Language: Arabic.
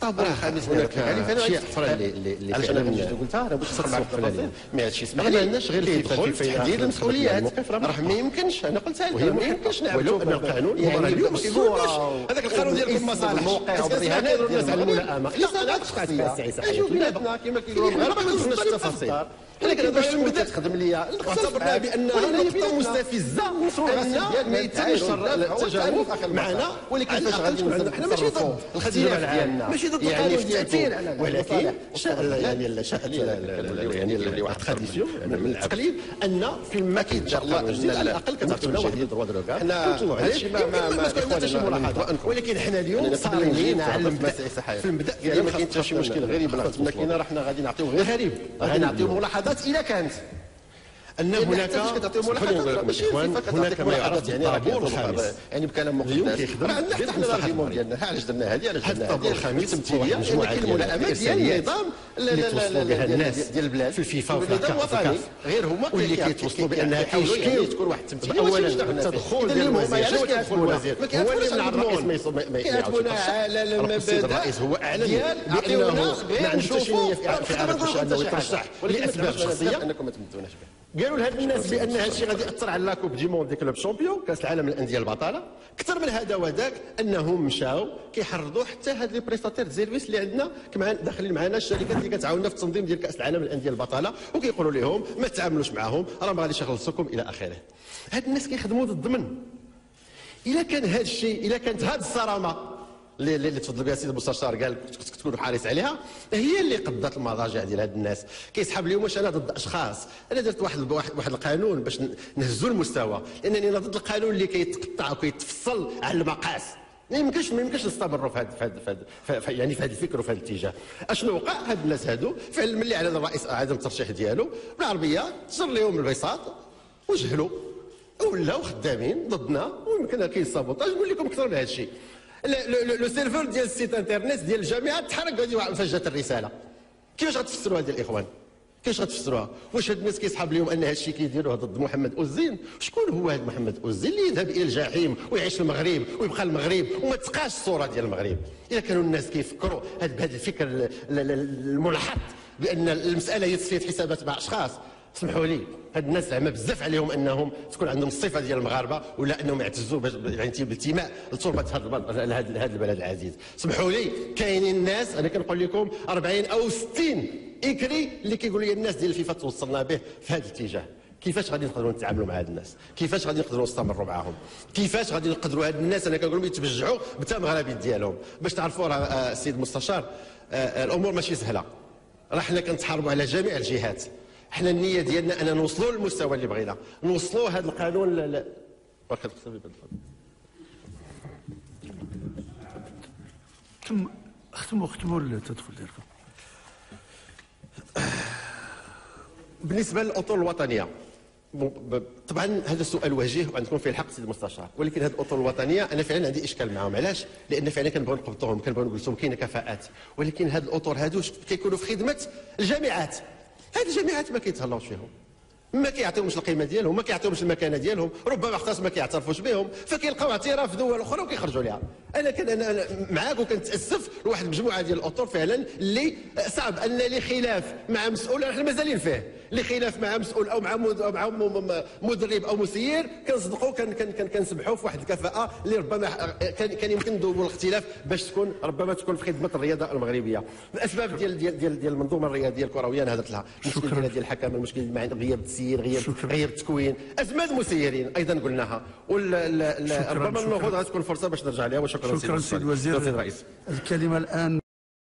الطابور الخامس هناك اشياء اخرى اللي فعلا قلتها انا باش نصرف التفاصيل ما هادشي اسمح ما لي عندناش غير كيدخل في تحديد المسؤوليات راه ما يمكنش انا قلتها لك ما يمكنش ولو ان القانون اليوم ما كيقولش هذاك القانون ديال المصالح الموقع والرهانات ديال الناس على الملائمه لا انا قطعت فيها السعيسه كما كيقولوا المغاربه ما كنتش التفاصيل ولكن باش نبدا تخدم ليا اعتبرنا بانها نقطه مستفزه ان ما يتمش التجاوب معنا ولكن فاش غادي حنا ماشي ضد الاختلاف ديالنا ماشي ضد يعني القانون في التاثير على ولكن يعني واحد التراديسيون من التقليد ان فيما كيتجا القانون على الاقل كتعطيونا واحد الدروا دروكا حنا هادشي ما كاين حتى شي ملاحظه ولكن حنا اليوم صارين على المبدا في المبدا ديالنا ما كاين حتى شي مشكل غير يبلغ كاينه راه حنا غادي نعطيو غير غريب غادي نعطيو ملاحظات اذا كانت ان هناك هناك ما يعرف يعني الطابور الخامس يعني بكلام مقدس كيخدم عندنا حتى حنا الارغيومون ديالنا علاش درنا هذه علاش درنا الطابور الخامس التمثيليه مجموعه ديال الملائمات ديال النظام اللي توصلوا بها الناس ديال البلاد في الفيفا وفي النظام الوطني غير هما واللي كيتوصلوا بانها كيشكيو تكون واحد التمثيليه اولا التدخل ديال الوزير الوزير هو اللي من الرئيس ما كيعتبرونا على المبادئ الرئيس هو اعلن بانه ما عندوش شي نيه في اعاده انه يترشح لاسباب شخصيه انكم ما تمدوناش به قالوا لهاد الناس بان هذا الشيء غادي ياثر على لاكوب دي موند دي كلوب شامبيون كاس العالم للانديه البطاله اكثر من هذا وذاك انهم مشاو كيحرضوا حتى هاد لي بريستاتير دي سيرفيس اللي عندنا كمان داخلين معنا الشركات اللي كتعاوننا في التنظيم ديال كاس العالم للانديه البطاله وكيقولوا لهم ما تعاملوش معاهم راه ما غاديش يخلصوكم الى اخره. هاد الناس كيخدموا ضد من؟ الا كان هاد الشيء الا كانت هاد الصرامه اللي تفضل بها السيد المستشار قال كنت تكون حريص عليها هي اللي قضت المضاجع ديال هاد الناس كيسحب اليوم واش انا ضد اشخاص انا درت واحد القانون باش نهزوا المستوى لانني انا ضد القانون اللي كيتقطع وكيتفصل على المقاس ما يمكنش نستمروا في هذا يعني في هذا الفكر وفي هذا الاتجاه. اشنو وقع؟ هاد الناس هادو فعلا ملي اعلن الرئيس عدم الترشيح ديالو بالعربيه صار لهم البساط وجهلوا ولاو خدامين ضدنا ويمكن كاين سابوتاج نقول لكم اكثر من هذا الشيء. لو سيرفور ديال السيت انترنت ديال الجامعه تحرك فاش جات الرساله. كيفاش غتفسروها ديال الاخوان؟ كيفاش غتفسروها؟ واش هاد الناس كيسحب لهم ان هاد الشيء كيديروه ضد محمد اوزين؟ شكون هو هاد محمد اوزين اللي يذهب الى الجحيم ويعيش في المغرب ويبقى المغرب وما تبقاش الصوره ديال المغرب؟ اذا كانوا الناس كيفكروا بهذا الفكر المنحط بان المساله هي تصفيه حسابات مع اشخاص سمحوا لي هاد الناس زعما بزاف عليهم انهم تكون عندهم الصفه ديال المغاربه ولا انهم يعتزوا يعني بالانتماء لتربه هذا البلد العزيز. سمحوا لي كاينين الناس انا كنقول لكم 40 او 60 اكري اللي كيقولوا لي الناس ديال الفيفا توصلنا به في هذا الاتجاه. كيفاش غادي نقدروا نتعاملوا مع هاد الناس؟ كيفاش غادي نقدروا نستمروا معاهم؟ كيفاش غادي نقدروا هاد الناس انا كنقول لهم يتبجعوا بالتمغربي ديالهم؟ باش تعرفوا راه السيد المستشار الامور ماشي سهله. راه حنا كنتحاربوا على جميع الجهات. حنا النيه ديالنا ان نوصلوا للمستوى اللي بغينا نوصلوا هذا القانون ختموا التدخل ديالكم. بالنسبه للاطر الوطنيه طبعا هذا السؤال وجيه وعندكم فيه الحق سيد المستشار ولكن هذه الاطر الوطنيه انا فعلا عندي اشكال معهم. علاش؟ لان فعلا كنبغيو نقبطوهم كنبغيو نقول لهم كاينه كفاءات ولكن هذه الاطر هادو كيكونوا في خدمه الجامعات. هذه الجامعات ما كيتهلاوش فيهم ما كيعطيوهمش القيمه ديالهم ما كيعطيوهمش المكانه ديالهم ربما حتى ما كيعترفوش بهم فكيلقاو اعتراف في دول اخرى وكيخرجوا لها. انا معاك وكنتاسف لواحد المجموعه ديال الاطر فعلا اللي صعب ان لي خلاف مع مسؤول احنا مازالين فيه لي خلاف مع مسؤول او مع مدرب او مسير كنصدقوا كنسبحوا في واحد الكفاءه اللي ربما كان يمكن ندوبوا الاختلاف باش ربما تكون في خدمه الرياضه المغربيه. الاسباب ديال المنظومه الرياضيه الكرويه انا هضرت لها المشكل ديال الحكم المشكل مع غياب التسيير غياب التكوين ازمات المسيرين ايضا قلناها ربما النهوض غتكون فرصه باش نرجع لها. وشكرا سيد الوزير. الرئيس الكلمه الان